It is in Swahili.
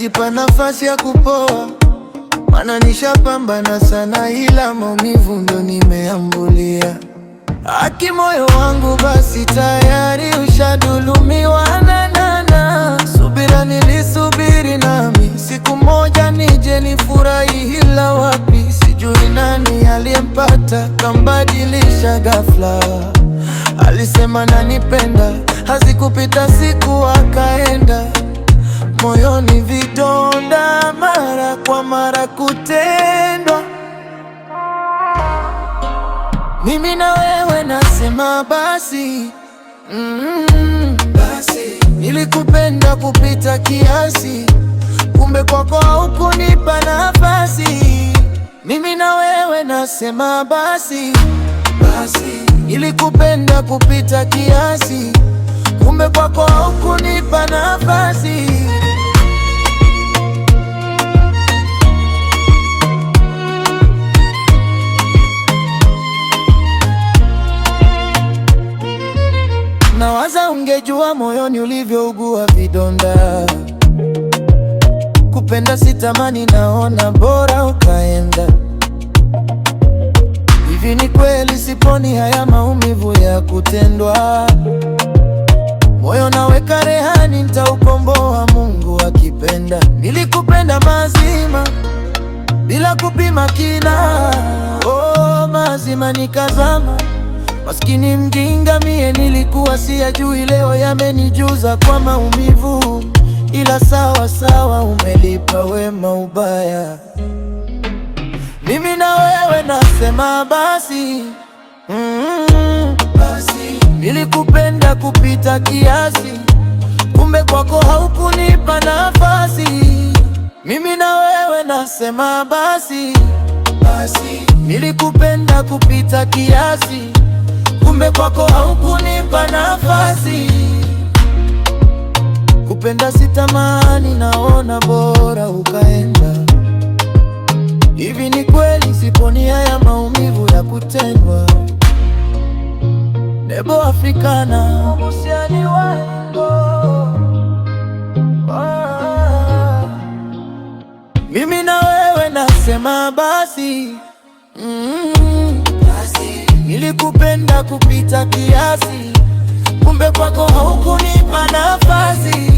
najipa nafasi ya kupoa, maana nishapambana sana, ila maumivu ndo nimeambulia. Haki moyo wangu basi tayari ushadhulumiwa, na subira nilisubiri nami siku moja nije nifurahi, ila wapi, sijui nani aliyempata kambadilisha ghafla. Alisema nanipenda, hazikupita siku akaenda, moyoni vidonda, mara kwa mara kutendwa. Mimi na wewe nasema basi, basi. Nilikupenda kupita kiasi, kumbe kwako haukunipa nafasi. Mimi na wewe nasema basi, basi. Nilikupenda kupita kiasi, kumbe kwako haukunipa nafasi. Nawaza ungejua moyoni ulivyougua vidonda. Kupenda sitamani, naona bora ukaenda. Hivi ni kweli siponi haya maumivu ya kutendwa? Moyo naweka rehani, nitaukomboa Mungu akipenda. Nilikupenda mazima bila kupima kina, oh, mazima nikazama. Maskini mjinga mie, nilikuwa siyajui, leo yamenijuza kwa maumivu. Ila sawa sawa, umelipa wema ubaya. Mimi na wewe nasema basi, basi. Nilikupenda kupita kiasi, kumbe kwako haukunipa nafasi. Mimi na wewe nasema basi, basi. Nilikupenda kupita kiasi, kumbe kwako haukunipa nafasi. Kupenda sitamani, naona bora ukaenda. Hivi ni kweli siponi haya maumivu ya kutendwa? Nebo Africana, musiani wangu. Mimi na wewe nasema basi, basi. Nilikupenda kupita kiasi, kumbe kwako haukunipa nafasi.